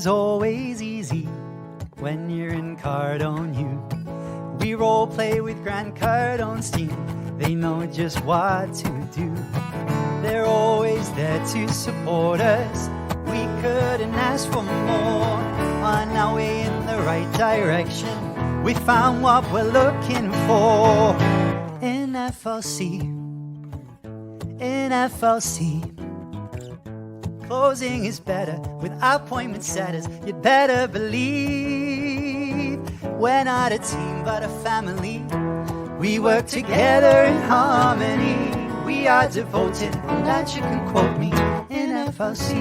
is always easy when you're in Cardone U. We role play with Grand Cardone's team. They know just what to do. They're always there to support us. We couldn't ask for more. On our way in the right direction, we found what we're looking for. In FLC, in FLC. Closing is better with appointment setters. You'd better believe we're not a team but a family. We work together in harmony. We are devoted, on that you can quote me, in FLC.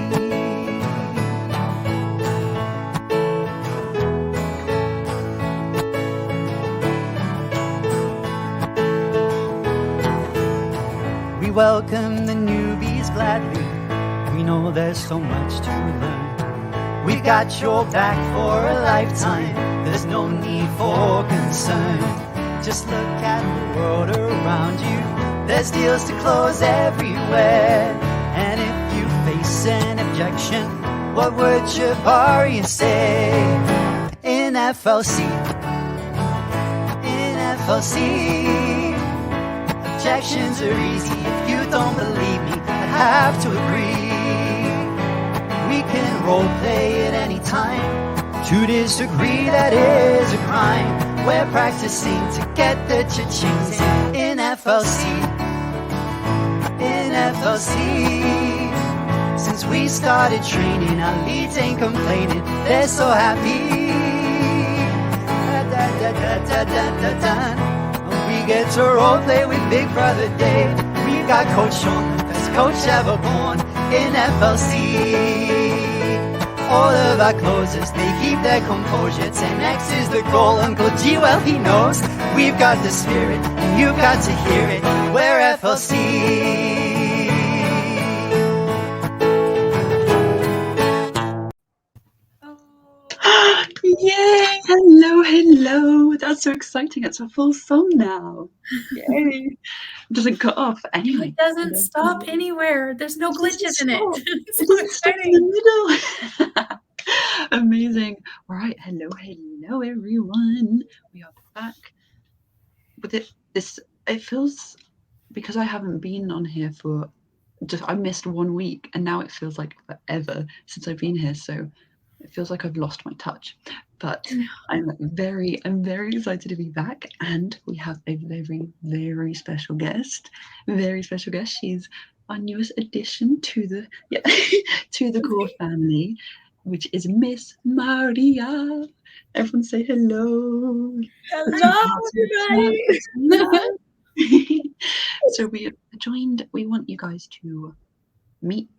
We welcome the newbies gladly. We know there's so much to learn. We got your back for a lifetime. There's no need for concern. Just look at the world around you. There's deals to close everywhere. And if you face an objection, what would Jabari say? In FLC, in FLC, objections are easy. If you don't believe me, I have to agree. We can role play at any time. To disagree, that is a crime. We're practicing to get the cha-chings in FLC, in FLC. Since we started training, our leads ain't complaining. They're so happy. We get to role play with Big Brother Dave. We've got Coach Sean, the best coach ever born in FLC. All of our closers, they keep their composure. 10x is the goal, Uncle G, well he knows. We've got the spirit, and you've got to hear it. We're FLC. Yay! Hello, hello. That's so exciting. It's a full song now. Yay. It doesn't cut off anyway. It doesn't stop anywhere. There's no glitches in it. It doesn't stop in the middle. Amazing. All right. Hello, hello, everyone. We are back with it. It feels, because I haven't been on here for I missed 1 week, and now it feels like forever since I've been here. So it feels like I've lost my touch, but I'm very excited to be back, and we have a very special guest. Very special guest. She's our newest addition to the to the core family, which is Miss Maria. Everyone say hello. Hello, everybody. So we want you guys to meet.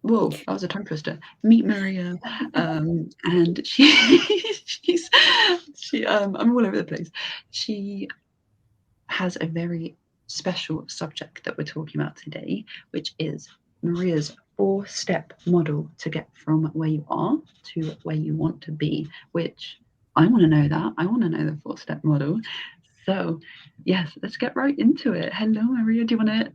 Whoa, that was a tongue twister. Meet Maria, and I'm all over the place. She has a very special subject that we're talking about today, which is Maria's 4-step model to get from where you are to where you want to be, which I want to know that. I want to know the 4-step model. So yes, let's get right into it. Hello, Maria. Do you want to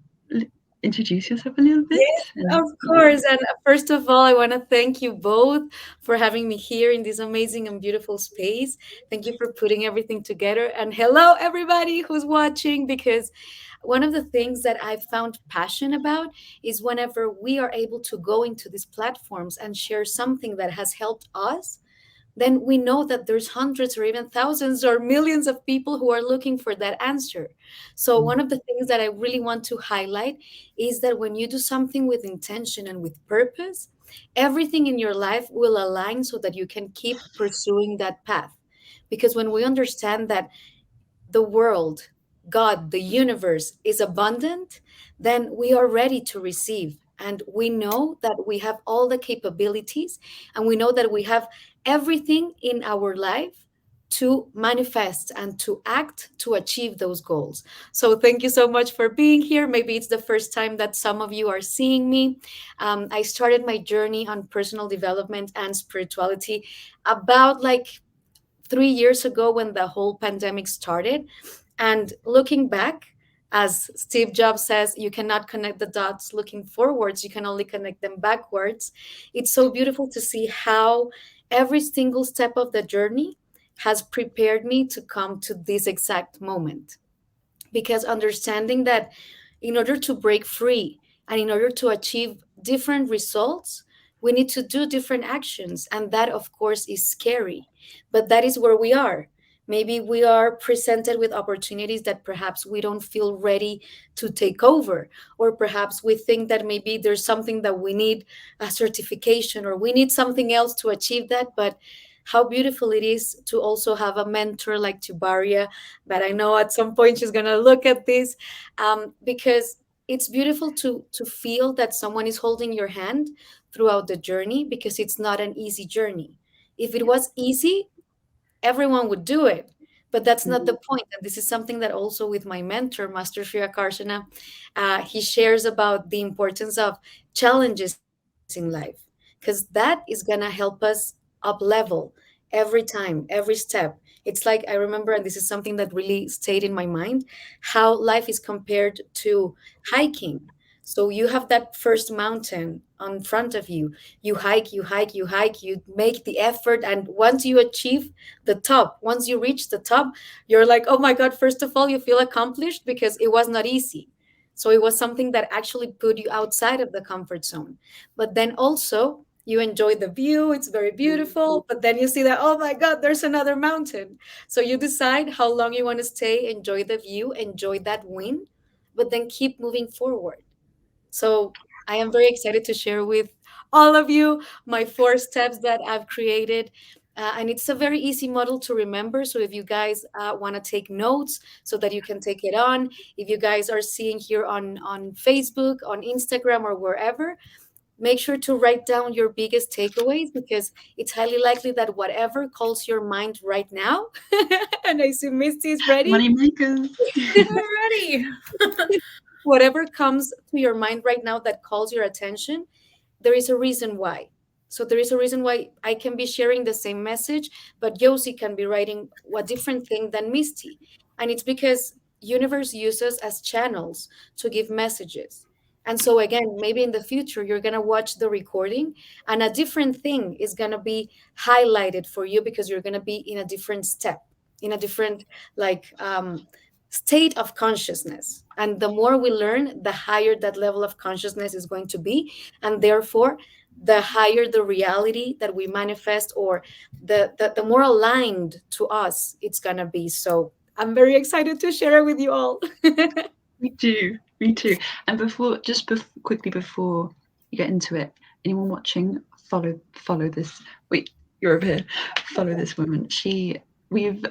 introduce yourself a little bit? Yes, of course. And first of all, I want to thank you both for having me here in this amazing and beautiful space. Thank you for putting everything together. And hello, everybody who's watching, because one of the things that I found passion about is whenever we are able to go into these platforms and share something that has helped us, then we know that there's hundreds or even thousands or millions of people who are looking for that answer. So one of the things that I really want to highlight is that when you do something with intention and with purpose, everything in your life will align so that you can keep pursuing that path. Because when we understand that the world, God, the universe is abundant, then we are ready to receive. And we know that we have all the capabilities, and we know that we have everything in our life to manifest and to act to achieve those goals. So thank you so much for being here. Maybe it's the first time that some of you are seeing me. I started my journey on personal development and spirituality about 3 years ago when the whole pandemic started. And looking back, As Steve Jobs says, you cannot connect the dots looking forwards, you can only connect them backwards. It's so beautiful to see how every single step of the journey has prepared me to come to this exact moment. Because understanding that in order to break free and in order to achieve different results, we need to do different actions. And that, of course, is scary. But that is where we are. Maybe we are presented with opportunities that perhaps we don't feel ready to take over. Or perhaps we think that maybe there's something that we need a certification or we need something else to achieve that. But how beautiful it is to also have a mentor like Tibaria, that I know at some point she's gonna look at this, because it's beautiful to feel that someone is holding your hand throughout the journey, because it's not an easy journey. If it was easy, everyone would do it, but that's not the Mhm. point. And this is something that also with my mentor, Master Shriya Karshana, he shares about the importance of challenges in life, because that is going to help us up level every time, every step. It's like I remember, and this is something that really stayed in my mind, how life is compared to hiking. So you have that first mountain on front of you. You hike, you hike, you hike, you make the effort. And once you achieve the top, once you reach the top, you're like, oh my God, first of all, you feel accomplished because it was not easy. So it was something that actually put you outside of the comfort zone. But then also, you enjoy the view, it's very beautiful. But then you see that, oh my God, there's another mountain. So you decide how long you want to stay, enjoy the view, enjoy that win, but then keep moving forward. So I am very excited to share with all of you my 4 steps that I've created. And it's a very easy model to remember. So if you guys want to take notes so that you can take it on, if you guys are seeing here on Facebook, on Instagram, or wherever, make sure to write down your biggest takeaways, because it's highly likely that whatever calls your mind right now, and I see Misty is ready, Money makers. Already. whatever comes to your mind right now that calls your attention, there is a reason why. So there is a reason why I can be sharing the same message, but Josie can be writing a different thing than Misty. And it's because universe uses as channels to give messages. And so again, maybe in the future you're gonna watch the recording and a different thing is gonna be highlighted for you, because you're gonna be in a different step, in a different like state of consciousness. And the more we learn, the higher that level of consciousness is going to be, and therefore the higher the reality that we manifest, or the more aligned to us it's gonna be. So I'm very excited to share it with you all. Me too. Me too. And quickly before you get into it, anyone watching, follow this. Wait, you're over here. Follow this woman. We've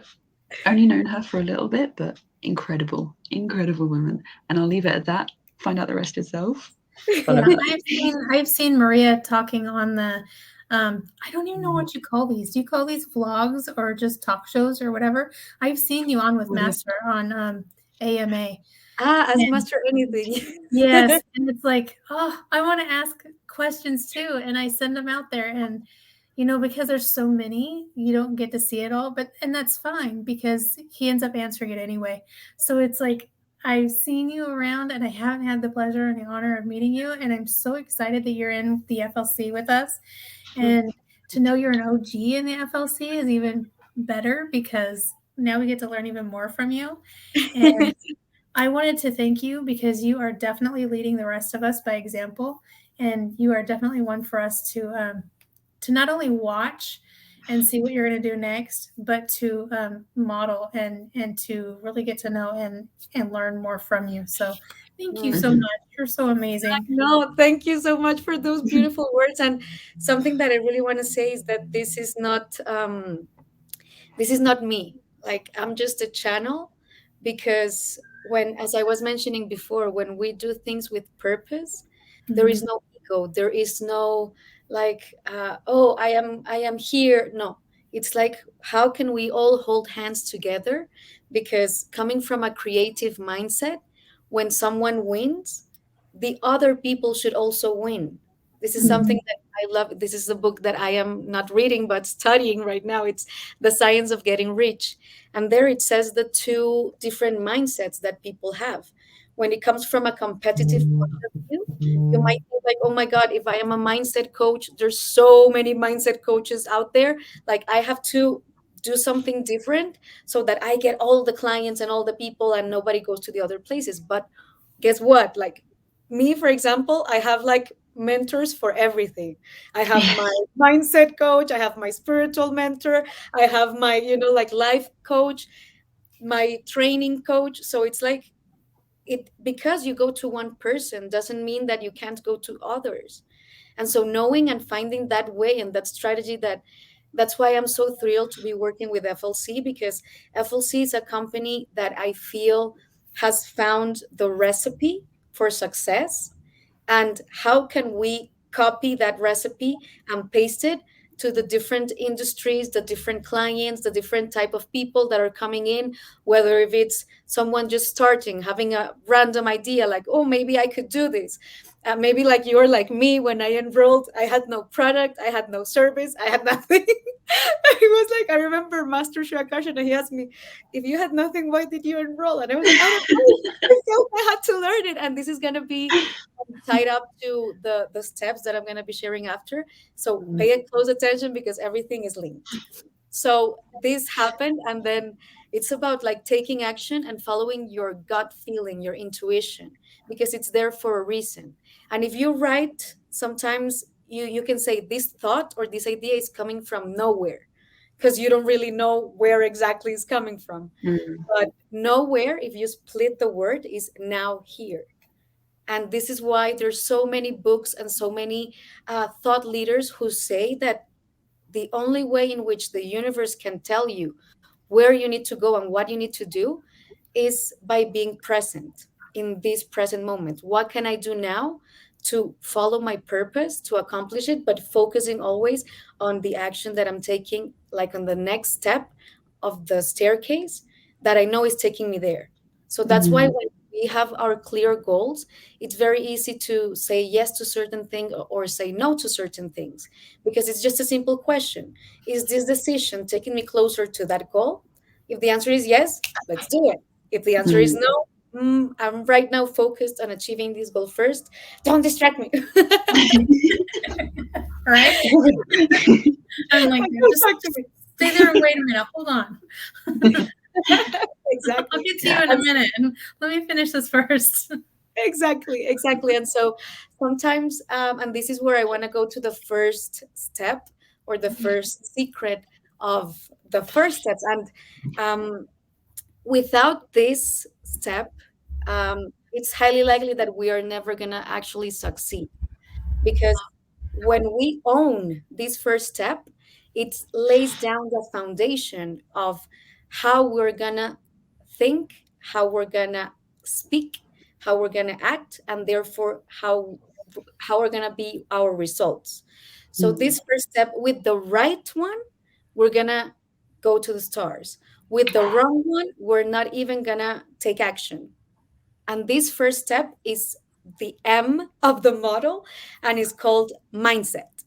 only known her for a little bit, but incredible woman. And I'll leave it at that. Find out the rest yourself. Follow Yeah, her. I've seen Maria talking on the I don't even know what you call these. Do you call these vlogs or just talk shows or whatever? I've seen you on with What if Master on AMA. Ask And Master anything. yes, and it's like, oh, I want to ask questions too, and I send them out there, and because there's so many, you don't get to see it all, but and that's fine because he ends up answering it anyway. So it's like I've seen you around, and I haven't had the pleasure and the honor of meeting you, and I'm so excited that you're in the FLC with us, and to know you're an OG in the FLC is even better because now we get to learn even more from you, and I wanted to thank you because you are definitely leading the rest of us by example, and you are definitely one for us to not only watch and see what you're going to do next, but to model and to really get to know and learn more from you. So, thank you so Mhm. much. You're so amazing. No, thank you so much for those beautiful words. And something that I really want to say is that this is not me. Like I'm just a channel, because when, as I was mentioning before, when we do things with purpose, there is Mhm. no ego, there is no like oh, I am here. No, it's like how can we all hold hands together, because coming from a creative mindset, when someone wins, the other people should also win. This is something Mhm. that I love. This is a book that I am not reading but studying right now. It's The Science of Getting Rich. And there it says the two different mindsets that people have. When it comes from a competitive point of view, you might think like, oh my God, if I am a mindset coach, there's so many mindset coaches out there. Like I have to do something different so that I get all the clients and all the people and nobody goes to the other places. But guess what? Like me, for example, I have like mentors for everything. I have my mindset coach, I have my spiritual mentor, I have my, like life coach, my training coach. So it's like it because you go to one person doesn't mean that you can't go to others. And so knowing and finding that way and that strategy, that's why I'm so thrilled to be working with FLC, because FLC is a company that I feel has found the recipe for success. And how can we copy that recipe and paste it to the different industries, the different clients, the different type of people that are coming in, whether if it's someone just starting, having a random idea like, oh, maybe I could do this. Maybe like you're like me. When I enrolled, I had no product, I had no service, I had nothing. He was like, I remember Master Shakash, and he asked me, if you had nothing, why did you enroll? And I was like, I don't know. I felt I had to learn it. And this is going to be tied up to the steps that I'm going to be sharing after. So pay it close attention because everything is linked. So this happened, and then it's about like taking action and following your gut feeling, your intuition, because it's there for a reason. And if you write, sometimes you can say this thought or this idea is coming from nowhere because you don't really know where exactly it's coming from. Mm. But nowhere, if you split the word, is now here. And this is why there's so many books and so many thought leaders who say that the only way in which the universe can tell you where you need to go and what you need to do is by being present in this present moment. What can I do now to follow my purpose, to accomplish it, but focusing always on the action that I'm taking, like on the next step of the staircase that I know is taking me there. So that's why Mhm. when we have our clear goals, it's very easy to say yes to certain things or say no to certain things, because it's just a simple question. Is this decision taking me closer to that goal? If the answer is yes, let's do it. If the answer is Mm. no, I'm right now focused on achieving this goal first. Don't distract me. Right? I'm like, Don't just talk to me. stay there and wait a minute. Hold on. I'll Exactly. get to you in a And minute. And let me finish this first. exactly. And so sometimes, and this is where I want to go to the first step or the first secret of the first steps. And without this step, it's highly likely that we are never going to actually succeed, because when we own this first step, it lays down the foundation of how we're gonna think, how we're gonna speak, how we're gonna act, and therefore how are gonna be our results. So Mm. this first step, with the right one, we're gonna go to the stars. With the wrong one, we're not even gonna take action. And this first step is the M of the model and is called mindset.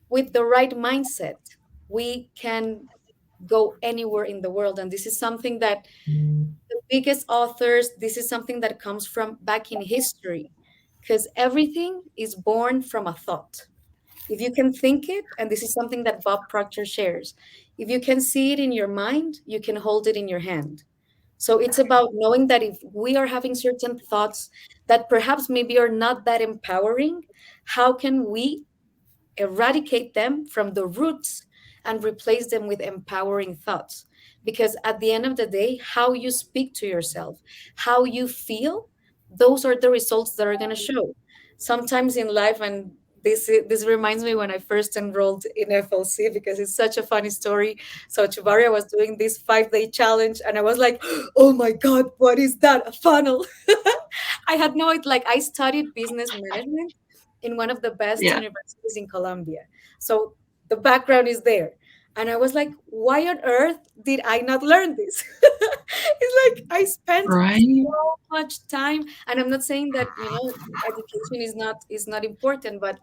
With the right mindset, we can go anywhere in the world. And this is something that the biggest authors, this is something that comes from back in history, because everything is born from a thought. If you can think it, and this is something that Bob Proctor shares, if you can see it in your mind, you can hold it in your hand. So it's about knowing that if we are having certain thoughts that perhaps maybe are not that empowering, how can we eradicate them from the roots and replace them with empowering thoughts? Because at the end of the day, how you speak to yourself, how you feel, those are the results that are going to show. Sometimes in life, and this reminds me when I first enrolled in FLC, because it's such a funny story. So Chubaria was doing this 5-day challenge, and I was like, oh my God, what is that? A funnel. I had no idea. Like, I studied business management in one of the best Yeah. universities in Colombia. So the background is there. And I was like, why on earth did I not learn this? It's like I spent Right? so much time. And I'm not saying that, education is not important, but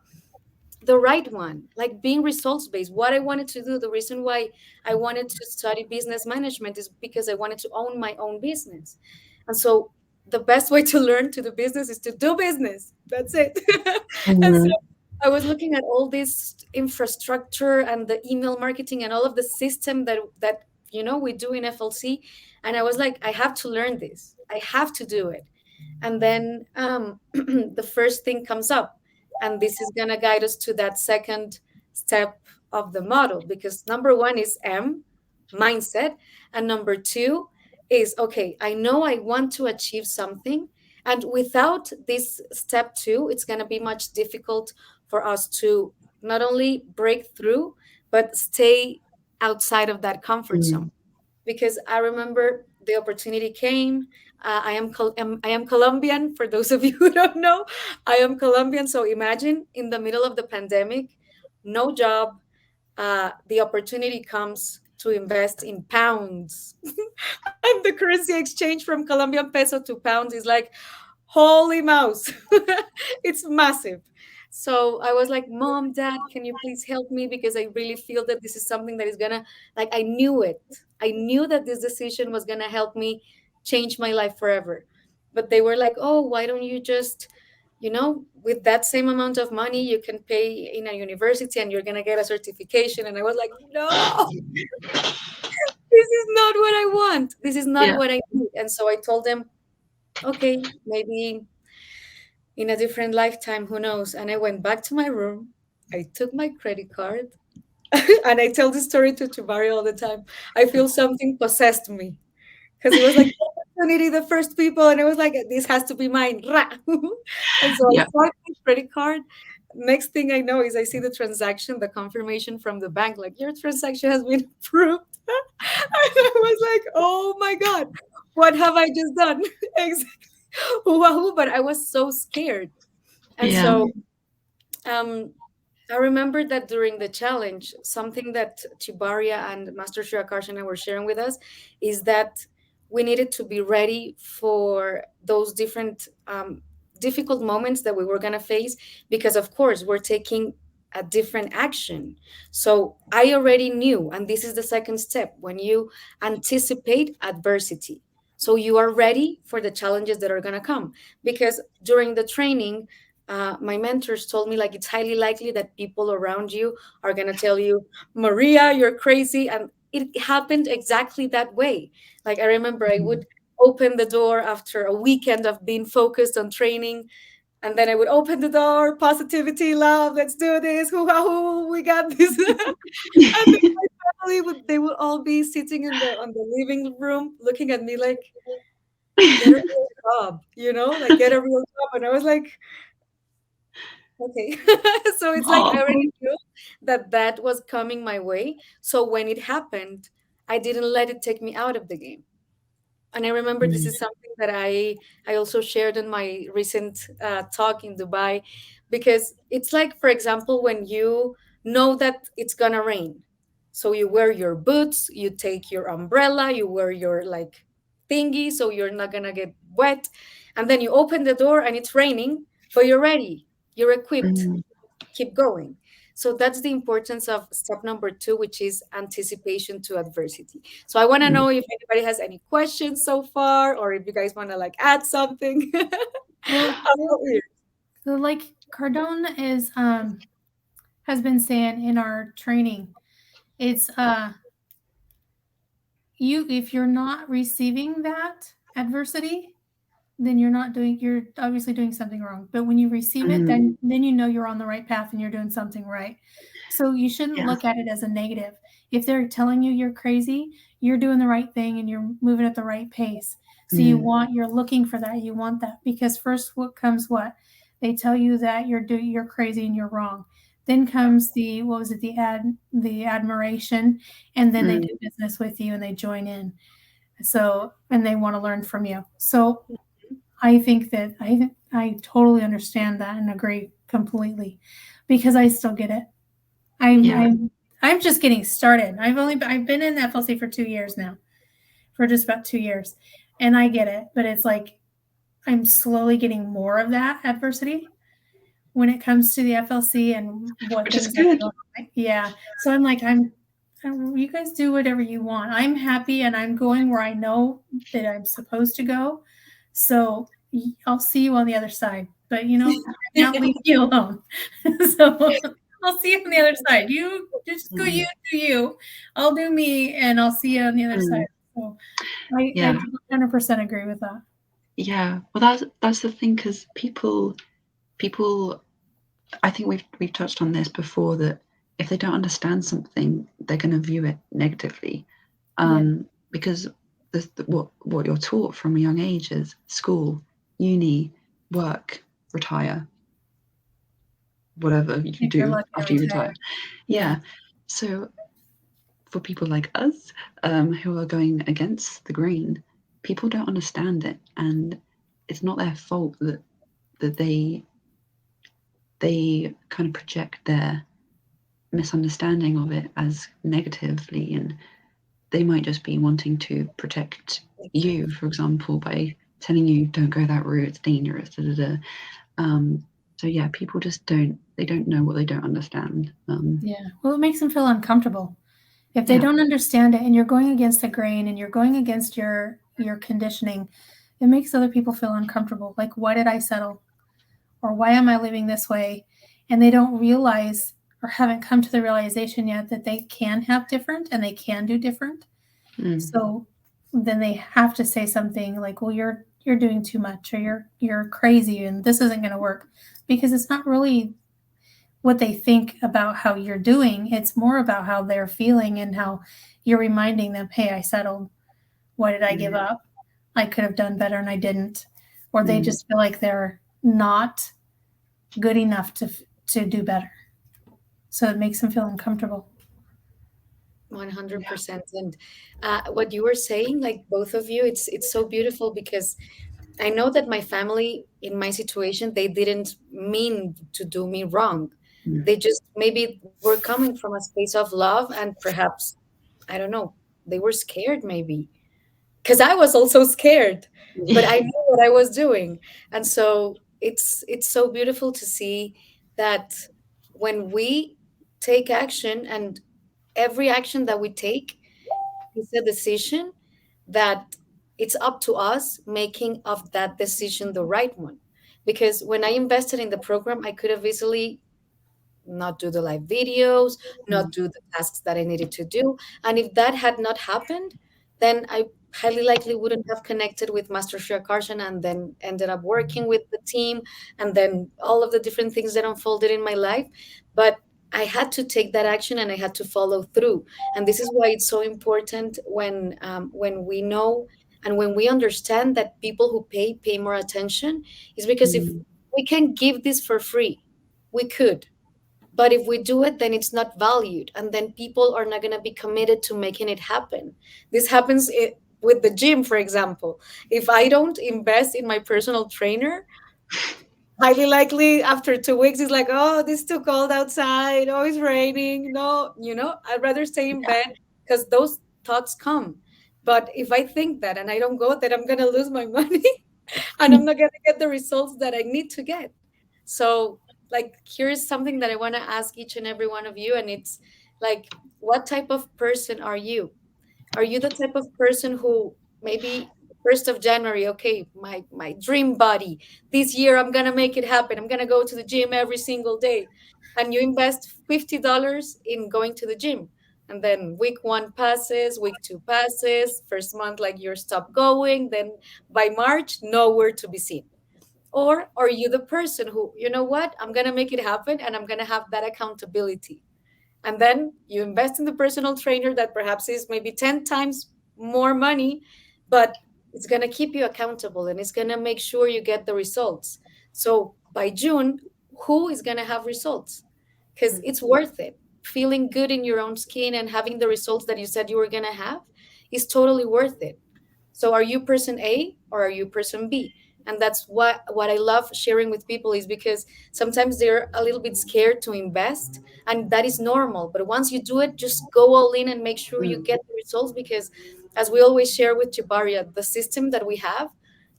the right one, like being results based. What I wanted to do, the reason why I wanted to study business management is because I wanted to own my own business. And so the best way to learn to do business is to do business. That's it. And so Mhm. I was looking at all this infrastructure and the email marketing and all of the system that we do in FLC, and I was like, I have to learn this. I have to do it. And then the first thing comes up, and this is going to guide us to that second step of the model, because number one is mindset, and number two is, okay, I know I want to achieve something, and without this step two, it's going to be much difficult for us to not only break through but stay outside of that comfort zone. Mhm. Because I remember the opportunity came. I am Colombian. For those of you who don't know, I am Colombian. So imagine, in the middle of the pandemic, no job. The opportunity comes to invest in pounds, and the currency exchange from Colombian peso to pounds is like, holy mouse. It's massive. So I was like, Mom, Dad, can you please help me, because I really feel that this is something that is gonna, like, I knew it. I knew that this decision was gonna help me change my life forever. But they were like, oh, why don't you just, with that same amount of money, you can pay in a university and you're gonna get a certification. And I was like, no, this is not what I want. This is not Yeah. what I need. And so I told them, okay, maybe in a different lifetime, who knows? And I went back to my room. I took my credit card, and I tell this story to Chubari all the time. I feel something possessed me, because it was like opportunity, the first people, and it was like, this has to be mine. Rah! And so I Yeah. swiped my credit card. Next thing I know is I see the transaction, the confirmation from the bank, like, your transaction has been approved. And I was like, oh my God, what have I just done? Exactly. Wahoo, but I was so scared. And Yeah. so um, I remember that during the challenge, something that Chibaria and Master Shirakarshana were sharing with us is that we needed to be ready for those different difficult moments that we were going to face, because, of course, we're taking a different action. So I already knew, and this is the second step, when you anticipate adversity. So you are ready for the challenges that are going to come. Because during the training, my mentors told me, like, it's highly likely that people around you are going to tell you, Maria, you're crazy. And it happened exactly that way. Like, I remember I would open the door after a weekend of being focused on training, and then I would open the door, positivity, love, let's do this, hoo ha hoo, we got this. And then my family they would all be sitting in the on the living room looking at me like, get a real job, like, get a real job. And I was like, okay. So it's like, Oh. I already knew that that was coming my way. So when it happened, I didn't let it take me out of the game. And I remember this Mm. is something that I also shared in my recent talk in Dubai, because it's like, for example, when you know that it's gonna rain, so you wear your boots, you take your umbrella, you wear your, like, thingy, so you're not gonna get wet, and then you open the door and it's raining, but you're ready, you're equipped, Mm. keep going. So that's the importance of step number two, which is anticipation to adversity. So I want to Mm. know if anybody has any questions so far, or if you guys want to, like, add something. Well, I'm all ears. so like Cardone has been saying in our training, it's you if you're not receiving that adversity, then you're obviously doing something wrong. But when you receive it, Mhm. then you know you're on the right path and you're doing something right. So you shouldn't Yeah. look at it as a negative. If they're telling you you're crazy, you're doing the right thing and you're moving at the right pace. So Mm. you're looking for that. You want that, because first what comes what? They tell you that you're crazy and you're wrong. Then comes the what was it, the admiration, and then they Mm. do business with you and they join in. So and they want to learn from you. So I think that I totally understand that and agree completely, because I still get it. I'm Yeah. I'm I'm just getting started. I've been in FLC for 2 years now, for just about 2 years, and I get it. But it's like I'm slowly getting more of that adversity, when it comes to the FLC and what which is things are good. going on. Yeah. So I'm like, you guys do whatever you want. I'm happy and I'm going where I know that I'm supposed to go. So I'll see you on the other side. But right now leave me alone. So I'll see you on the other side. You just go, Mm, you do you. I'll do me, and I'll see you on the other mm, side. So I yeah, do 100% agree with that. yeah. Well, that's the thing, because people, I think we've touched on this before, that if they don't understand something, they're going to view it negatively, Yeah. because what you're taught from a young age is school, uni, work, retire, whatever you If you're do lucky to after you retire. retire. Yeah. Yeah. So for people like us, who are going against the grain, people don't understand it, and it's not their fault that they kind of project their misunderstanding of it as negatively, and they might just be wanting to protect you, for example, by telling you don't go that route, it's dangerous. Da, da, da. Um, so yeah, people just don't know what they don't understand. Yeah. Well, it makes them feel uncomfortable. If they Yeah. don't understand it and you're going against the grain and you're going against your conditioning, it makes other people feel uncomfortable. Like, why did I settle? Or why am I living this way? And they don't realize or haven't come to the realization yet that they can have different and they can do different. Mm, So then they have to say something like, well, you're doing too much, or you're crazy and this isn't going to work, because it's not really what they think about how you're doing. It's more about how they're feeling and how you're reminding them, hey, I settled. What did I give mm, up? I could have done better and I didn't. Or they mm. just feel like they're not good enough to do better. So it makes them feel uncomfortable. 100%. And what you were saying, like both of you, it's so beautiful because I know that my family in my situation, they didn't mean to do me wrong. Mm. They just maybe were coming from a space of love, and perhaps, I don't know, they were scared maybe. Because I was also scared, but I knew what I was doing. And so it's so beautiful to see that when we take action, and every action that we take is a decision, that it's up to us making of that decision the right one. Because when I invested in the program, I could have easily not do the live videos, not Mm, do the tasks that I needed to do. And if that had not happened, then I highly likely wouldn't have connected with Master Shia Carson, and then ended up working with the team, and then all of the different things that unfolded in my life. But I had to take that action and I had to follow through. And this is why it's so important when we know and when we understand that people who pay more attention, is because if mm, we can give this for free, we could, but if we do it, then it's not valued. And then people are not going to be committed to making it happen. This happens with the gym, for example. If I don't invest in my personal trainer, highly likely after 2 weeks, it's like, oh, this is too cold outside. Oh, it's raining. No, I'd rather stay in yeah. bed, because those thoughts come. But if I think that and I don't go, then I'm going to lose my money and I'm not going to get the results that I need to get. So, like, here's something that I want to ask each and every one of you. And it's like, what type of person are you? Are you the type of person who maybe 1st of January, okay, my dream body, this year I'm gonna make it happen. I'm gonna go to the gym every single day. And you invest $50 in going to the gym. And then week one passes, week two passes, first month like you're stop going, then by March, nowhere to be seen. Or are you the person who, you know what, I'm gonna make it happen and I'm gonna have that accountability? And then you invest in the personal trainer that perhaps is maybe 10 times more money, but it's going to keep you accountable and it's going to make sure you get the results. So by June, who is going to have results? Because it's worth it. Feeling good in your own skin and having the results that you said you were going to have is totally worth it. So are you person A or are you person B? And that's what I love sharing with people, is because sometimes they're a little bit scared to invest, and that is normal. But once you do it, just go all in and make sure you Mm, get the results, because as we always share with Chibaria, the system that we have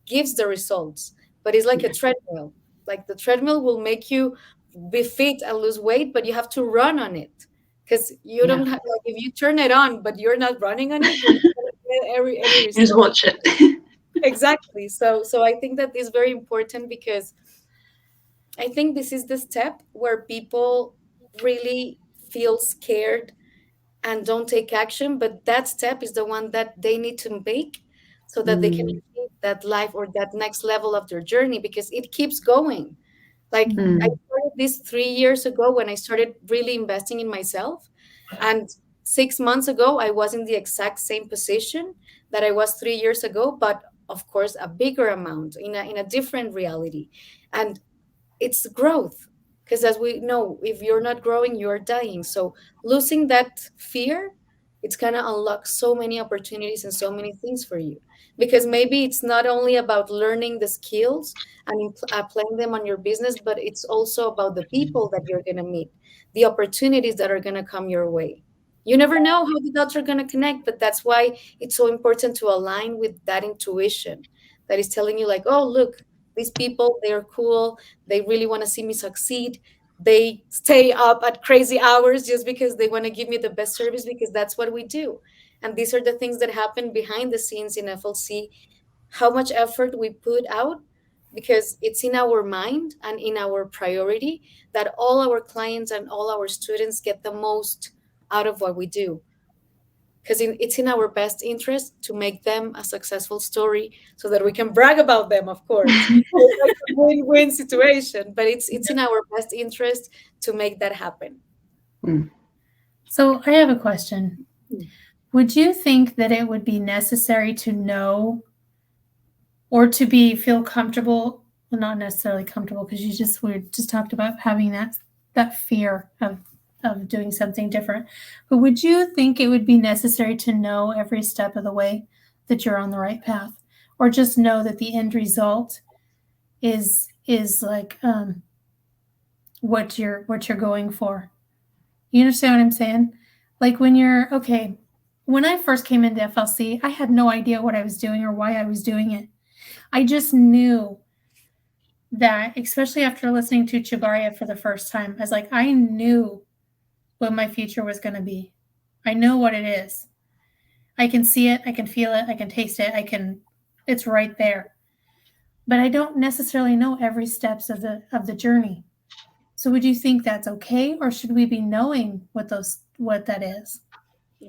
gives the results, but it's like a yeah. treadmill. Like the treadmill will make you be fit and lose weight, but you have to run on it, because you Yeah. don't have, like, if you turn it on but you're not running on it, you're not going to get any Just result. watch it. Exactly. So I think that is very important, because I think this is the step where people really feel scared and don't take action, but that step is the one that they need to make so that they can Mm, achieve that life or that next level of their journey, because it keeps going. Like, I mm, started this 3 years ago when I started really investing in myself. And 6 months ago, I was in the exact same position that I was 3 years ago, but of course, a bigger amount in a different reality. And it's growth, because as we know, if you're not growing, you're dying. So losing that fear, it's going to unlock so many opportunities and so many things for you, because maybe it's not only about learning the skills and applying them on your business, but it's also about the people that you're going to meet, the opportunities that are going to come your way. You never know how the dots are going to connect, but that's why it's so important to align with that intuition that is telling you, like, oh, look, these people, they're cool, they really want to see me succeed. They stay up at crazy hours just because they want to give me the best service, because that's what we do. And these are the things that happen behind the scenes in FLC, how much effort we put out, because it's in our mind and in our priority that all our clients and all our students get the most out of what we do, because it's in our best interest to make them a successful story so that we can brag about them, of course. It's like a win-win situation, but it's in our best interest to make that happen. mm. So I have a question. Would you think that it would be necessary to know or to be feel comfortable, well, not necessarily comfortable, because we just talked about having that fear of doing something different. But would you think it would be necessary to know every step of the way that you're on the right path, or just know that the end result is like what you're going for? You understand what I'm saying? Like when you're okay. When I first came into FLC, I had no idea what I was doing or why I was doing it. I just knew that, especially after listening to Chibaria for the first time, I was like, I knew what my future was going to be. I know what it is. I can see it, I can feel it, I can taste it, it's right there. But I don't necessarily know every steps of the journey. So would you think that's okay, or should we be knowing what that is?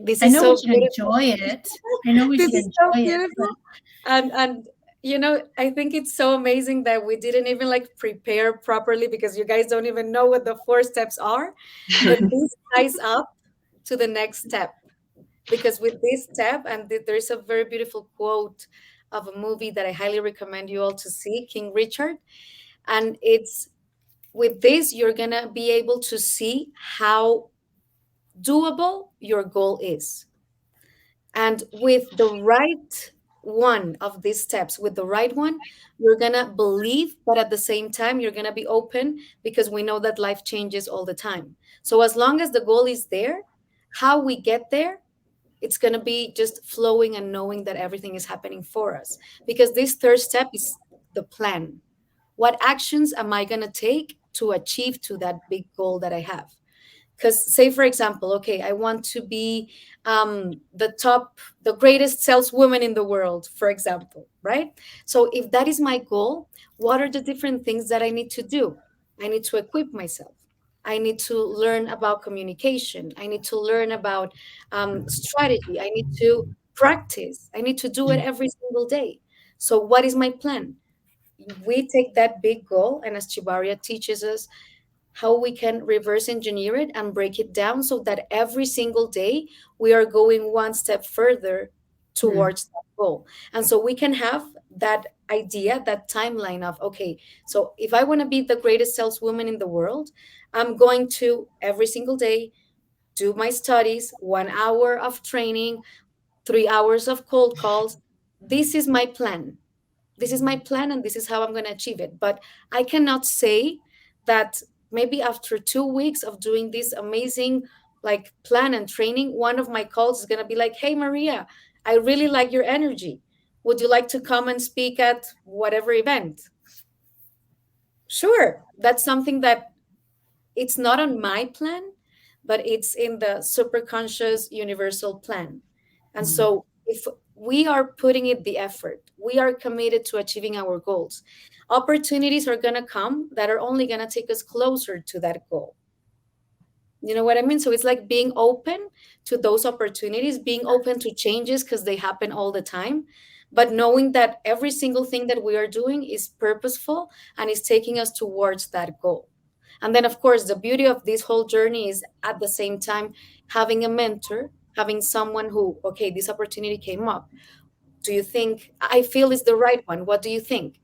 This I is know we so should beautiful. enjoy it. I know we This should is so enjoy it, beautiful. but And I think it's so amazing that we didn't even like prepare properly, because you guys don't even know what the 4 steps are. But this ties up to the next step, because with this step, and there's a very beautiful quote of a movie that I highly recommend you all to see, King Richard. And it's, with this, you're gonna be able to see how doable your goal is. And with the right one of these steps, with the right one, you're going to believe, but at the same time, you're going to be open, because we know that life changes all the time. So as long as the goal is there, how we get there, it's going to be just flowing and knowing that everything is happening for us. Because this third step is the plan. What actions am I going to take to achieve to that big goal that I have? Because, say, for example, okay, I want to be the greatest saleswoman in the world, for example, right? So if that is my goal, what are the different things that I need to do? I need to equip myself. I need to learn about communication. I need to learn about strategy. I need to practice. I need to do it every single day. So what is my plan? We take that big goal, and as Chibaria teaches us, how we can reverse engineer it and break it down so that every single day we are going one step further towards that goal. And so we can have that idea, that timeline of, okay, so if I want to be the greatest saleswoman in the world, I'm going to every single day do my studies, 1 hour of training, 3 hours of cold calls. This is my plan. This is my plan, and this is how I'm going to achieve it. But I cannot say that maybe after 2 weeks of doing this amazing like plan and training, one of my calls is going to be like, hey, Maria, I really like your energy. Would you like to come and speak at whatever event? Sure, that's something that it's not on my plan, but it's in the superconscious universal plan. And Mm, so if we are putting it the effort, we are committed to achieving our goals, opportunities are going to come that are only going to take us closer to that goal. You know what I mean? So it's like being open to those opportunities, being open to changes because they happen all the time, but knowing that every single thing that we are doing is purposeful and is taking us towards that goal. And then, of course, the beauty of this whole journey is at the same time having a mentor, having someone who, okay, this opportunity came up. Do you think I feel is the right one? What do you think?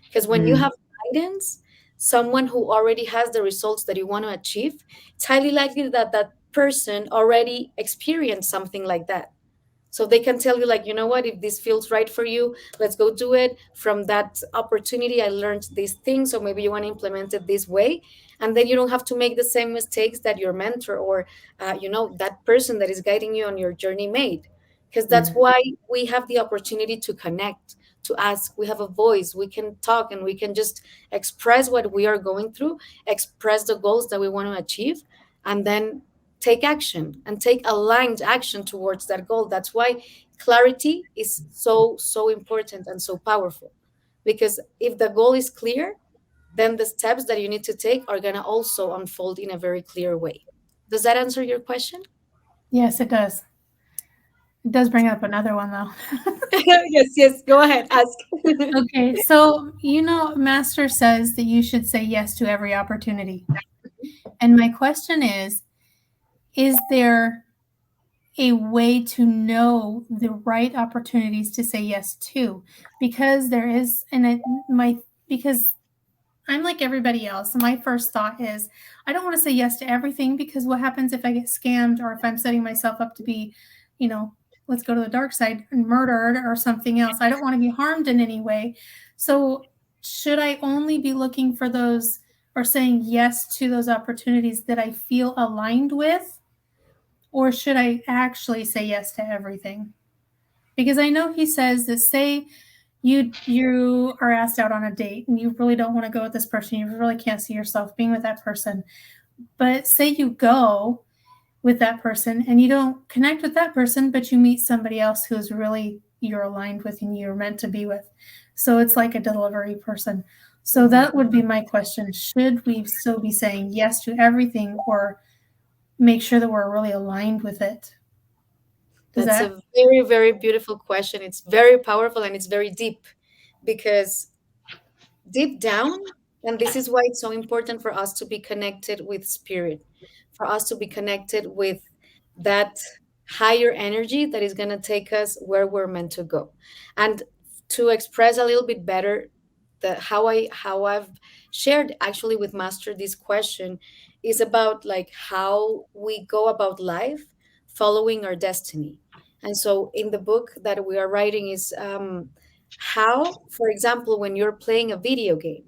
Because when you mm, have guidance, someone who already has the results that you want to achieve, it's highly likely that that person already experienced something like that. So they can tell you, like, you know what, if this feels right for you, let's go do it. From that opportunity, I learned these things. So maybe you want to implement it this way. And then you don't have to make the same mistakes that your mentor or, that person that is guiding you on your journey made. Because that's mm, why we have the opportunity to connect, to ask. We have a voice. We can talk and we can just express what we are going through, express the goals that we want to achieve, and then take action and take aligned action towards that goal. That's why clarity is so, so important and so powerful. Because if the goal is clear, then the steps that you need to take are going to also unfold in a very clear way. Does that answer your question? Yes, it does. It does bring up another one though. Yes, yes. Go ahead, ask. Okay, so Master says that you should say yes to every opportunity. And my question is there a way to know the right opportunities to say yes to? Because there is, and it, my, because I'm like everybody else. My first thought is I don't want to say yes to everything because what happens if I get scammed or if I'm setting myself up to be, you know, let's go to the dark side and murdered or something else. I don't want to be harmed in any way. So, should I only be looking for those or saying yes to those opportunities that I feel aligned with? Or should I actually say yes to everything? Because I know he says that say you are asked out on a date and you really don't want to go with this person, you really can't see yourself being with that person. But say you go with that person and you don't connect with that person, but you meet somebody else who's really you're aligned with and you're meant to be with. So it's like a delivery person. So Mhm. that would be my question. Should we still be saying yes to everything or make sure that we're really aligned with it? Does That's that a very, very beautiful question. It's very powerful and it's very deep because deep down, and this is why it's so important for us to be connected with spirit, for us to be connected with that higher energy that is going to take us where we're meant to go. And to express a little bit better the how I've shared actually with Master this question is about like how we go about life following our destiny. And so in the book that we are writing is how, for example, when you're playing a video game,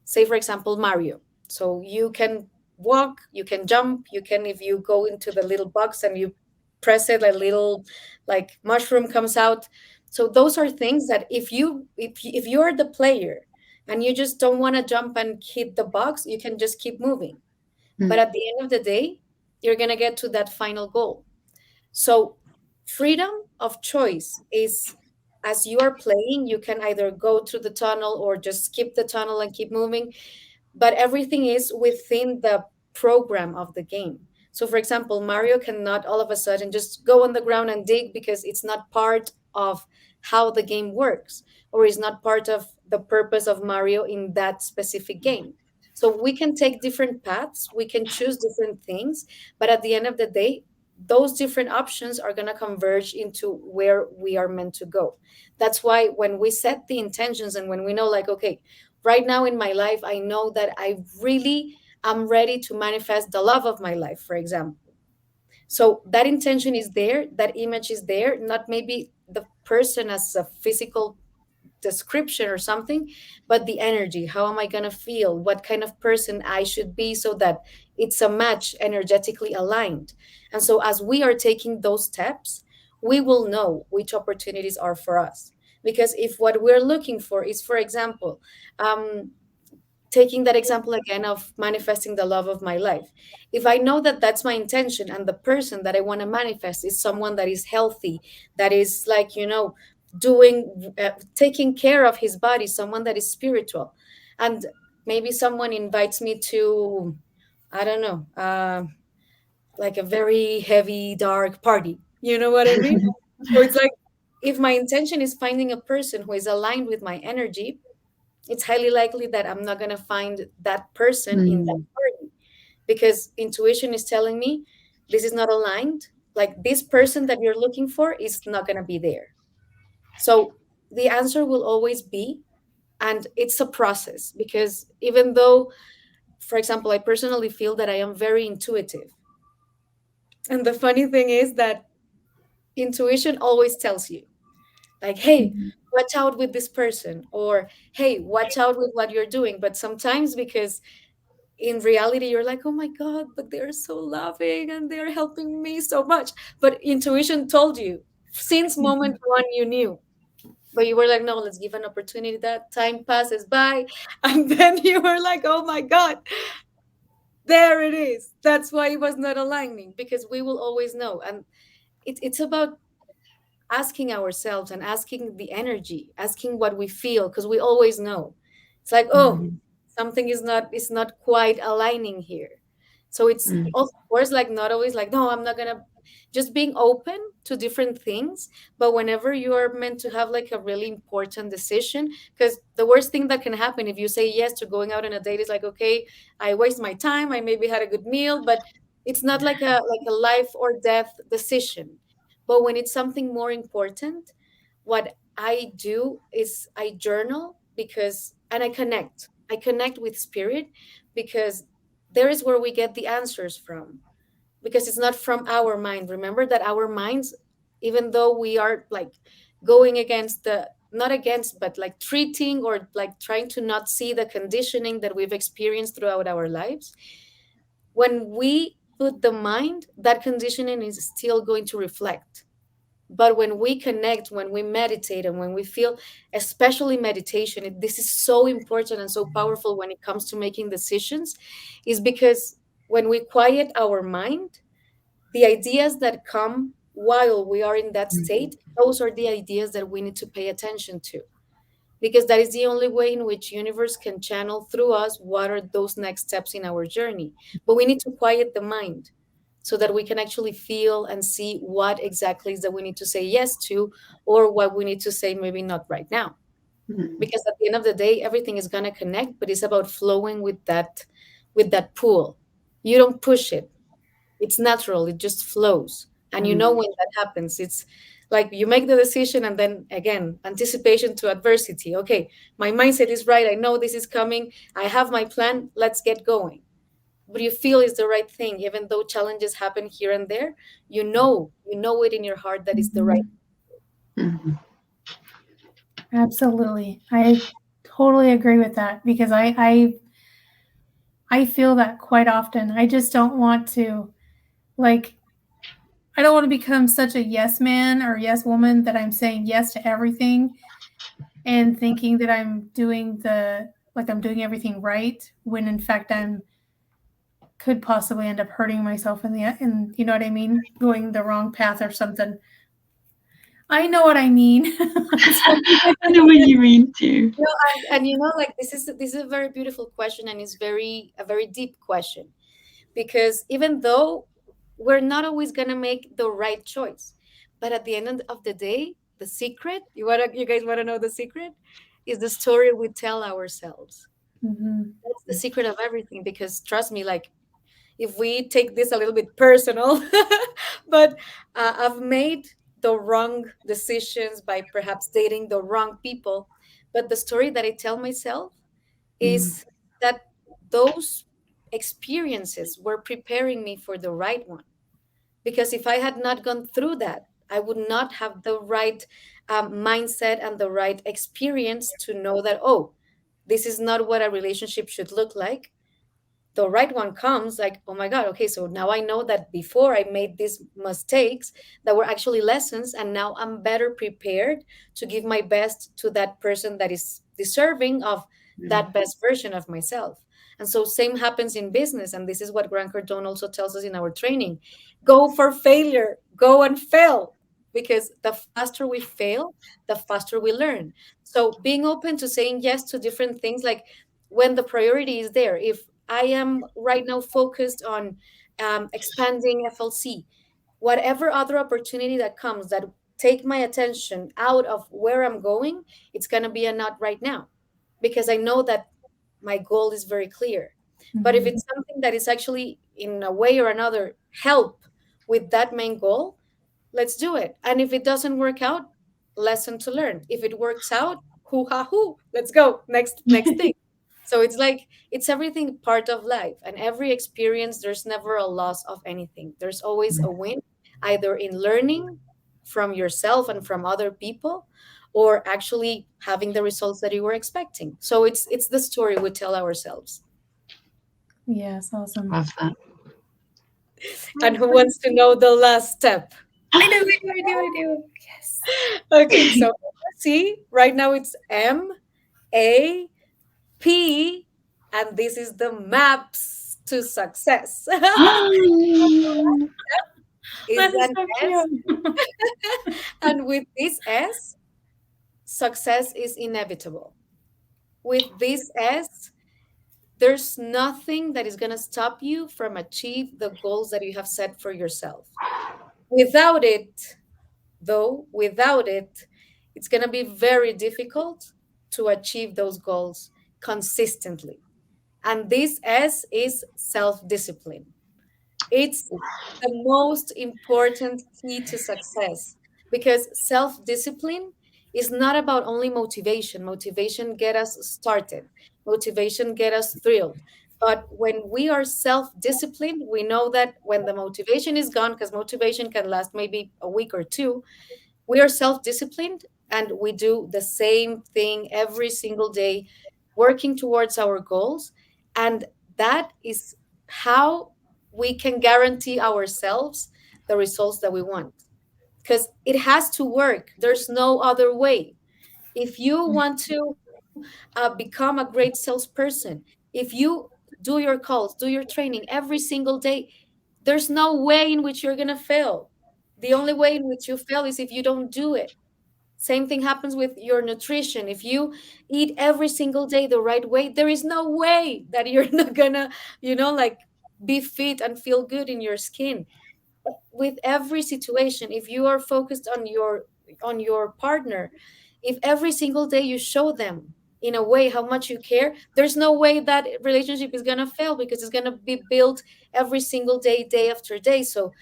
say for example Mario, so you can walk, you can jump, you can, if you go into the little box and you press it, a little like mushroom comes out. So those are things that if you're the player and you just don't want to jump and hit the box, you can just keep moving. But mm, at the end of the day, you're going to get to that final goal. So, freedom of choice is, as you are playing, you can either go through the tunnel or just skip the tunnel and keep moving, but everything is within the program of the game. So, for example, Mario cannot all of a sudden just go on the ground and dig because it's not part of how the game works, or is not part of the purpose of Mario in that specific game. So, we can take different paths, we can choose different things, but at the end of the day, those different options are going to converge into where we are meant to go. That's why when we set the intentions and when we know, like, okay, right now in my life, I know that I really am ready to manifest the love of my life, for example. So that intention is there, that image is there, not maybe the person as a physical description or something, but the energy. How am I going to feel? What kind of person I should be so that it's a match, energetically aligned. And so as we are taking those steps, we will know which opportunities are for us. Because if what we're looking for is, for example, um, taking that example again of manifesting the love of my life, if I know that that's my intention and the person that I want to manifest is someone that is healthy, that is like, doing taking care of his body, someone that is spiritual, and maybe someone invites me to, I don't know, like a very heavy dark party, you know what I mean? So it's like, if my intention is finding a person who is aligned with my energy, it's highly likely that I'm not going to find that person in that Mm, party, because intuition is telling me this is not aligned. Like, this person that you're looking for is not going to be there. So the answer will always be, and it's a process, because even though, for example, I personally feel that I am very intuitive. And the funny thing is that intuition always tells you, like, hey, mhm, watch out with this person, or hey, watch out with what you're doing. But sometimes, because in reality you're like, oh my god, but they're so loving and they're helping me so much, but intuition told you since moment mhm, one, you knew, but you were like, no, let's give an opportunity. That time passes by and then you were like, oh my god, there it is. That's why it was not aligning, because we will always know. And it's about asking ourselves and asking the energy, asking what we feel, because we always know. It's like, oh, mhm, something is not quite aligning here. So it's, mhm, of course, like, not always like, no, I'm not gonna, just being open to different things. But whenever you are meant to have like a really important decision, because the worst thing that can happen if you say yes to going out on a date is like, okay, I waste my time, I maybe had a good meal, but it's not like a life or death decision. But when it's something more important, what I do is I journal, because, and I connect with spirit, because there is where we get the answers from, because it's not from our mind. Remember that our minds, even though we are like going against the, not against, but like treating or like trying to not see the conditioning that we've experienced throughout our lives, when we put the mind, that conditioning is still going to reflect. But when we connect, when we meditate, and when we feel, especially meditation, this is so important and so powerful when it comes to making decisions, is because when we quiet our mind, the ideas that come while we are in that mhm, state, those are the ideas that we need to pay attention to, because that is the only way in which universe can channel through us what are those next steps in our journey. But we need to quiet the mind so that we can actually feel and see what exactly is that we need to say yes to, or what we need to say maybe not right now. mhm, Because at the end of the day, everything is going to connect, but it's about flowing with that pool. You don't push it, it's natural, it just flows. And mhm. when that happens, it's like you make the decision, and then again, anticipation to adversity. Okay, my mindset is right, I know this is coming, I have my plan, let's get going. But you feel is the right thing, even though challenges happen here and there. You know it in your heart that is the right. Mhm. Mhm. Absolutely. I totally agree with that because I feel that quite often. I just don't want to like I don't want to become such a yes man or yes woman that I'm saying yes to everything and thinking that I'm doing everything right when in fact I'm could possibly end up hurting myself in you know what I mean, going the wrong path or something. I know what I mean. So, I know what you mean too. No, and like, this is a very beautiful question, and it's a very deep question, because even though we're not always gonna make the right choice, but at the end of the day, the secret, you guys wanna know the secret, is the story we tell ourselves. mhm. That's the secret of everything, because trust me, like, if we take this a little bit personal, but I've made the wrong decisions by perhaps dating the wrong people. But the story that I tell myself Mm, is that those experiences were preparing me for the right one. Because if I had not gone through that, I would not have the right mindset and the right experience to know that, oh, this is not what a relationship should look like. The right one comes like, oh my god, okay, so now I know that before I made these mistakes that were actually lessons, and now I'm better prepared to give my best to that person that is deserving of that best version of myself. And so same happens in business. And this is what Grant Cardone also tells us in our training. Go for failure, go and fail. Because the faster we fail, the faster we learn. So being open to saying yes to different things, like when the priority is there. If I am right now focused on expanding FLC, whatever other opportunity that comes that take my attention out of where I'm going, it's going to be a not right now, because I know that my goal is very clear. But if it's something that is actually in a way or another help with that main goal, let's do it. And if it doesn't work out, lesson to learn. If it works out, hoo ha hoo, let's go. Next thing. So it's like it's everything part of life. And every experience, there's never a loss of anything. There's always a win, either in learning from yourself and from other people, or actually having the results that you were expecting. So it's the story we tell ourselves. Yes, awesome. Love that. And who wants to know the last step? I do. Yes. Okay, so see, right now it's MAP, and this is the maps to success. Is That is an so S, cute. and with this S, success is inevitable. With this S, there's nothing that is going to stop you from achieve the goals that you have set for yourself. Without it, though, without it, it's going to be very difficult to achieve those goals consistently. And this S is self-discipline. It's the most important key to success, because self-discipline is not about only motivation. Motivation get us started. Motivation get us thrilled. But when we are self-disciplined, we know that when the motivation is gone, because motivation can last maybe a week or two, we are self-disciplined and we do the same thing every single day, working towards our goals. And that is how we can guarantee ourselves the results that we want, because it has to work. There's no other way. If you want to become a great salesperson, if you do your calls, do your training every single day, there's no way in which you're going to fail. The only way in which you fail is if you don't do it. Same thing happens with your nutrition. If you eat every single day the right way, there is no way that you're not gonna, like be fit and feel good in your skin. With every situation, if you are focused on your partner, if every single day you show them in a way how much you care, there's no way that relationship is gonna fail, because it's gonna be built every single day, day after day. So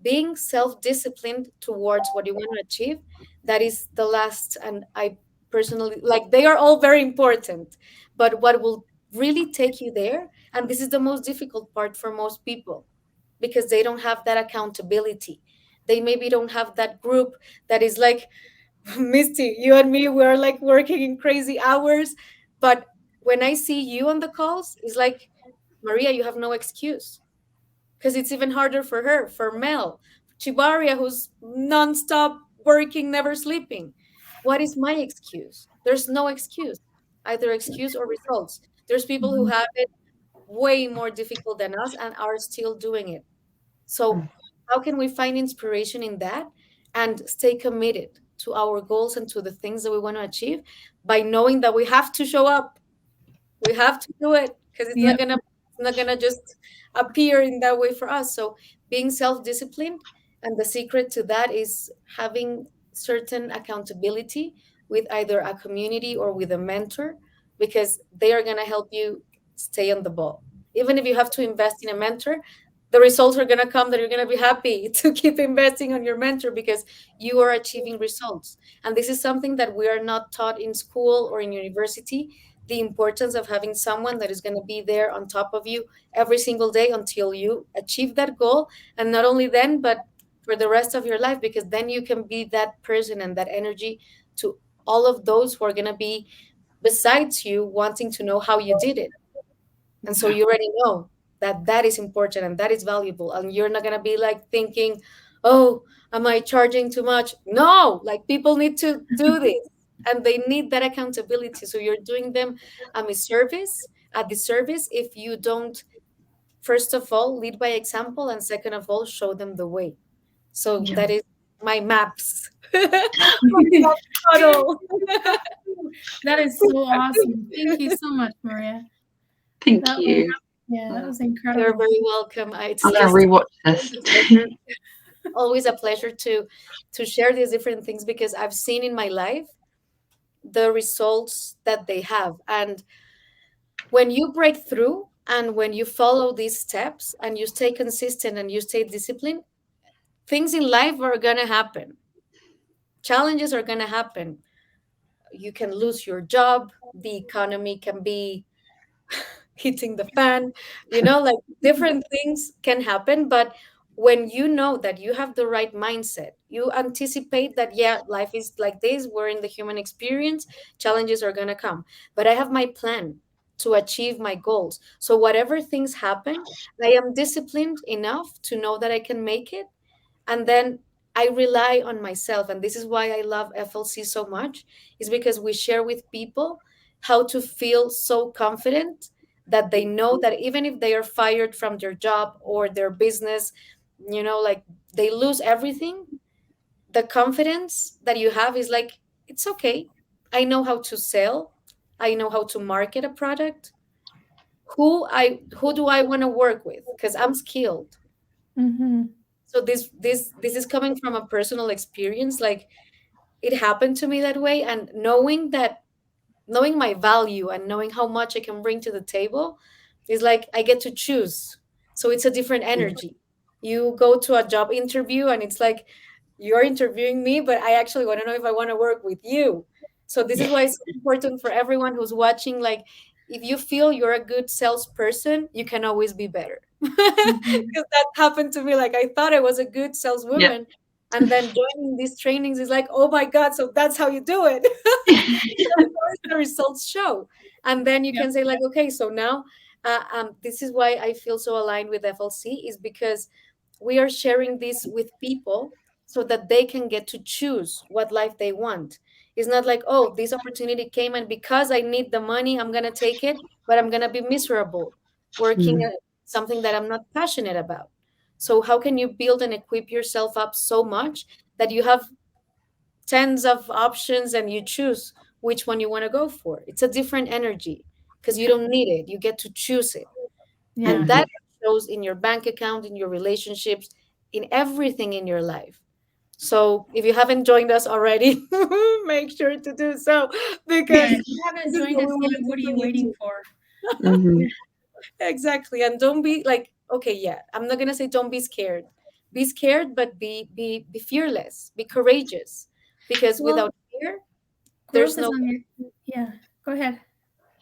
being self-disciplined towards what you want to achieve, that is the last. And I personally, like, they are all very important, but what will really take you there, and this is the most difficult part for most people, because they don't have that accountability. They maybe don't have that group that is like Misty, you and me, we're like working in crazy hours, but when I see you on the calls, it's like, Maria, you have no excuse, because it's even harder for her, for Mel, Chibaria, who's nonstop working, never sleeping. What is my excuse? There's no excuse, either excuse or results. There's people who have it way more difficult than us and are still doing it. So, how can we find inspiration in that and stay committed to our goals and to the things that we want to achieve, by knowing that we have to show up, we have to do it, because Yep. it's not gonna just appear in that way for us. So being self-disciplined, and the secret to that is having certain accountability with either a community or with a mentor, because they are gonna help you stay on the ball. Even if you have to invest in a mentor, the results are gonna come that you're gonna be happy to keep investing on your mentor, because you are achieving results. And this is something that we are not taught in school or in university, the importance of having someone that is going to be there on top of you every single day until you achieve that goal. And not only then, but for the rest of your life, because then you can be that person and that energy to all of those who are going to be besides you, wanting to know how you did it. And so you already know that that is important and that is valuable. And you're not going to be like thinking, oh, am I charging too much? No, like, people need to do this. and they need that accountability. So you're doing them a disservice if you don't, first of all, lead by example, and second of all, show them the way. So Yeah. that is my maps. My map model. That is so awesome. Thank you so much, Maria. Thank That you. was, yeah, that was You're incredible. very welcome. It's I'm gonna just rewatch this. always a pleasure to share these different things, because I've seen in my life the results that they have. And when you break through and when you follow these steps and you stay consistent and you stay disciplined, things in life are going to happen. Challenges are going to happen. You can lose your job, the economy can be hitting the fan, like different things can happen. But when you know that you have the right mindset, you anticipate that, yeah, life is like this, we're in the human experience, challenges are going to come, but I have my plan to achieve my goals. So whatever things happen, I am disciplined enough to know that I can make it. And then I rely on myself, and this is why I love FLC so much, is because we share with people how to feel so confident that they know that even if they are fired from their job or their business, like they lose everything, the confidence that you have is like, it's okay, I know how to sell, I know how to market a product, who do I want to work with, because I'm skilled. Mm-hmm. So this is coming from a personal experience. Like, it happened to me that way, and knowing my value and knowing how much I can bring to the table is like I get to choose. So it's a different energy. You go to a job interview and it's like you're interviewing me, but I actually want to know if I want to work with you. So this is why it's so important for everyone who's watching. Like, if you feel you're a good salesperson, you can always be better. Mm-hmm. Because that happened to me. Like, I thought I was a good Yeah. saleswoman. And then joining these trainings is like, oh my God, so that's how you do it. Of course the results show. And then you Yep. can say like, okay, so now this is why I feel so aligned with FLC, is because we are sharing this with people so that they can get to choose what life they want. It's not like, oh, this opportunity came and because I need the money, I'm going to take it, but I'm going to be miserable working Mm. at something that I'm not passionate about. So how can you build and equip yourself up so much that you have tens of options and you choose which one you want to go for? It's a different energy because you don't need it. You get to choose it. Yeah. And that shows in your bank account, in your relationships, in everything in your life. So if you haven't joined us already, make sure to do so, Yeah. because If you haven't this is joined what us we want yet, to do what are for you you waiting too. for? Mhm. Exactly. And don't be like, okay, yeah, I'm not gonna say don't be scared. Be scared, but be fearless, be courageous. Because Well, without fear, there's growth is no. on your. Yeah. Go ahead.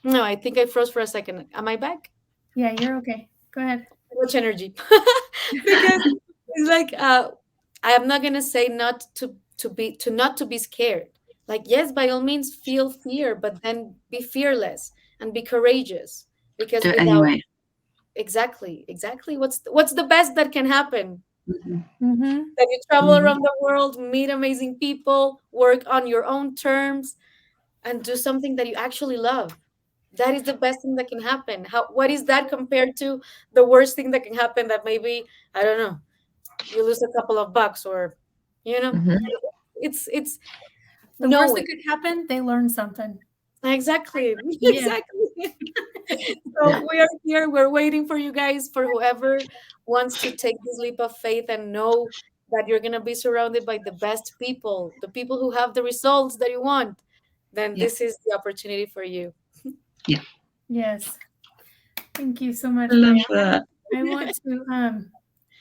No, I think I froze for a second. Am I back? Yeah, you're okay. Go ahead. Too much energy. Because it's like I am not gonna say not to be scared. Like, yes, by all means feel fear, but then be fearless and be courageous. Because Do it without, anyway. exactly, what's the best that can happen? Mhm. Mm-hmm. That you travel Mhm. around the world, meet amazing people, work on your own terms, and do something that you actually love. That is the best thing that can happen. What is that compared to the worst thing that can happen, that maybe, I don't know, you lose a couple of bucks, or you know Mhm. it's The worst that knowing. could happen, they learn something. Exactly. Yeah. Exactly. Yeah. So we are here, we're waiting for you guys, for whoever wants to take this leap of faith and know that you're going to be surrounded by the best people, the people who have the results that you want. Then Yeah. this is the opportunity for you. Yeah. Yes. Thank you so I much, love Maria. that. I want to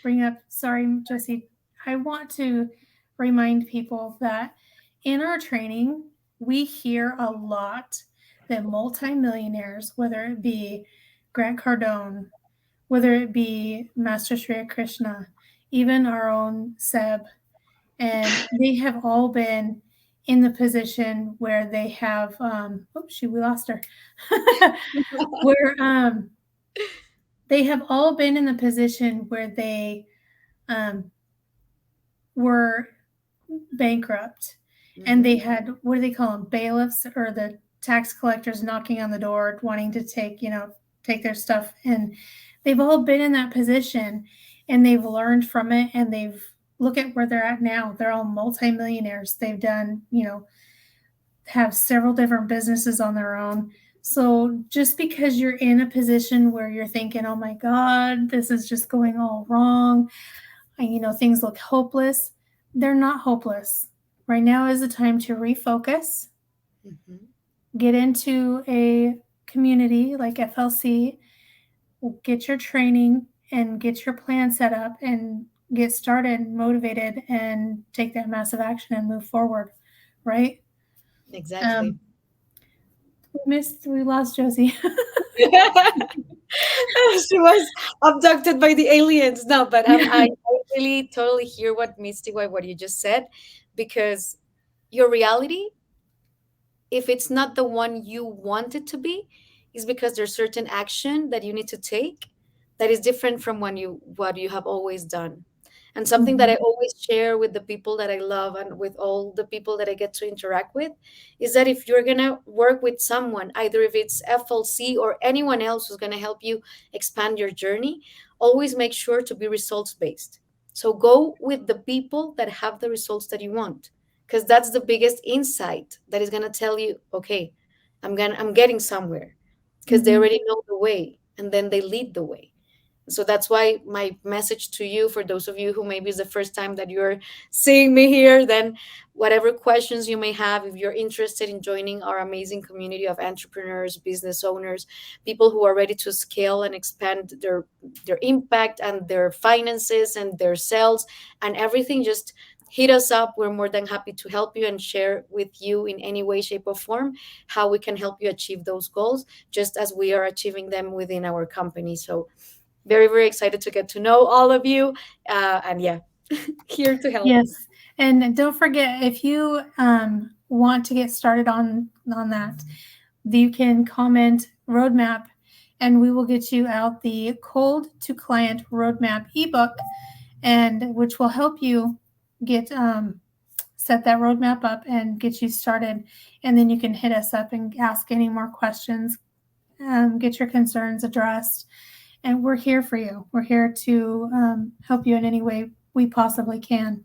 bring up, sorry, Josie, I want to remind people that in our training, we hear a lot that multimillionaires, whether it be Grant Cardone, whether it be Master Shri Krishna, even our own Seb, and they have all been in the position where they have, we lost her, where they have all been in the position where they um, were bankrupt and they had, what do they call them, bailiffs or the tax collectors knocking on the door wanting to take their stuff, and they've all been in that position and they've learned from it, and they've look at where they're at now. They're all multimillionaires. They've done, have several different businesses on their own. So just because you're in a position where you're thinking, oh my God, this is just going all wrong, and things look hopeless, they're not hopeless. Right now is the time to refocus, get into a community like FLC, get your training and get your plan set up and get started, motivated, and take that massive action and move forward, right? Exactly. We lost Josie. She was abducted by the aliens. No, but I really totally hear what you just said, because your reality, if it's not the one you want it to be, is because there's certain action that you need to take that is different from what you have always done. And something that I always share with the people that I love and with all the people that I get to interact with is that if you're going to work with someone, either if it's FLC or anyone else who's going to help you expand your journey, always make sure to be results based. So go with the people that have the results that you want, because that's the biggest insight that is going to tell you, okay, I'm getting somewhere, because they already know the way, and then they lead the way. So that's why my message to you, for those of you who maybe is the first time that you're seeing me here, then whatever questions you may have, if you're interested in joining our amazing community of entrepreneurs, business owners, people who are ready to scale and expand their impact and their finances and their sales and everything, just hit us up. We're more than happy to help you and share with you in any way, shape, or form how we can help you achieve those goals, just as we are achieving them within our company. So very, very excited to get to know all of you. And yeah, here to help. Yes. And don't forget, if you want to get started on that, you can comment roadmap, and we will get you out the Cold to Client Roadmap ebook, and which will help you get set that roadmap up and get you started. And then you can hit us up and ask any more questions, get your concerns addressed. And we're here for you. We're here to help you in any way we possibly can.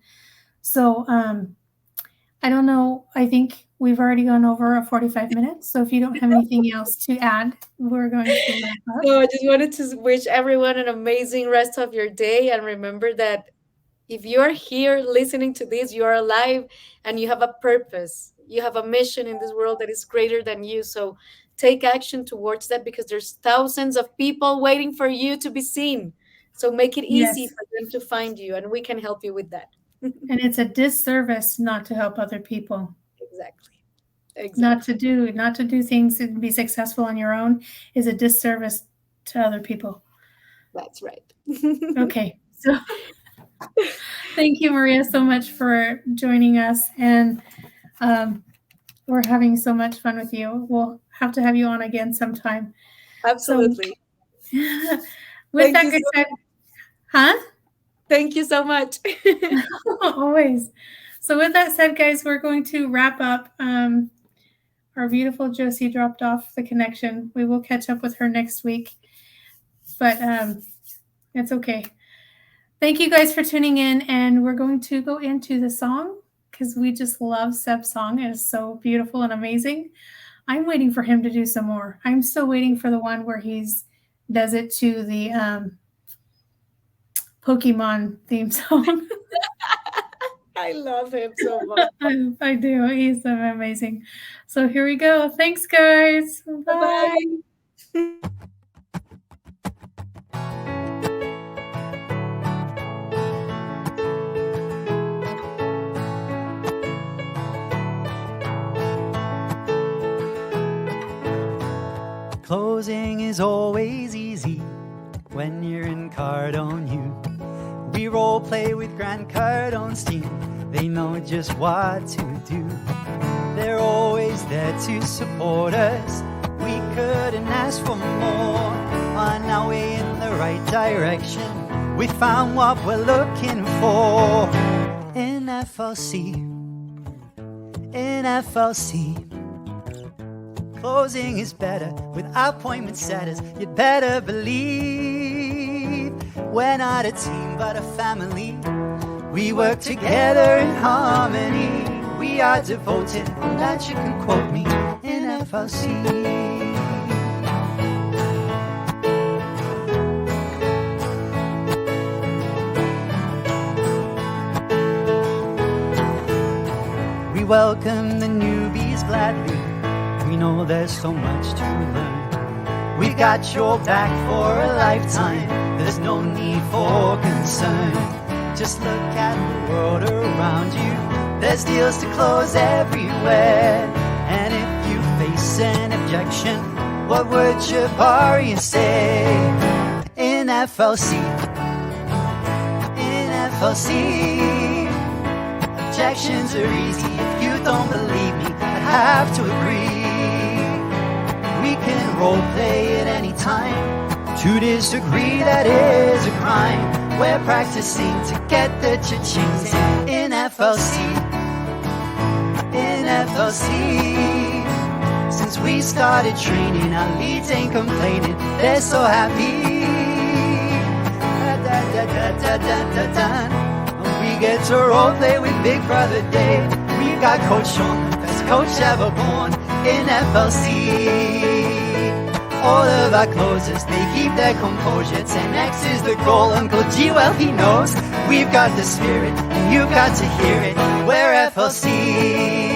So I don't know. I think we've already gone over 45 minutes. So if you don't have anything else to add, we're going to wrap up. So I just wanted to wish everyone an amazing rest of your day. And remember that if you're here listening to this, you are alive and you have a purpose. You have a mission in this world that is greater than you. So take action towards that, because there's thousands of people waiting for you to be seen. So make it easy for them to find you, and we can help you with that. And it's a disservice not to help other people. Exactly. Not to do things and be successful on your own is a disservice to other people. That's right. Okay. So thank you, Maria, so much for joining us. And we're having so much fun with you. We'll have to have you on again sometime. Absolutely. So, with that being said, Thank you so much. Always. So with that said, guys, we're going to wrap up. Our beautiful Josie dropped off the connection. We will catch up with her next week, but it's okay. Thank you guys for tuning in, and we're going to go into the song, because we just love Seb's song. It is so beautiful and amazing. I'm waiting for him to do some more. I'm still waiting for the one where does it to the Pokemon theme song. I love him so much. I do. He's amazing. So here we go. Thanks, guys. Bye. Closing is always easy when you're in Cardone U. We role play with Grand Cardone's team. They know just what to do. They're always there to support us. We couldn't ask for more. On our way in the right direction, we found what we're looking for. In FLC, in FLC. Closing is better with appointment setters. You'd better believe we're not a team but a family. We work together in harmony. We are devoted, and that you can quote me, in FLC. We welcome the newbies gladly. We know there's so much to learn. We've got your back for a lifetime. There's no need for concern. Just look at the world around you. There's deals to close everywhere. And if you face an objection, what would Jabari say? In FLC, in FLC, objections are easy. If you don't believe me, I have to agree. We can role play at any time. To disagree, that is a crime. We're practicing to get the cha-chings in FLC, in FLC. Since we started training, our leads ain't complaining. They're so happy. We get to role play with Big Brother Dave. We've got Coach Sean, the best coach ever born, in FLC. All of our closers, they keep their composure. 10X is the goal, Uncle G, well he knows. We've got the spirit, and you've got to hear it. We're FLC.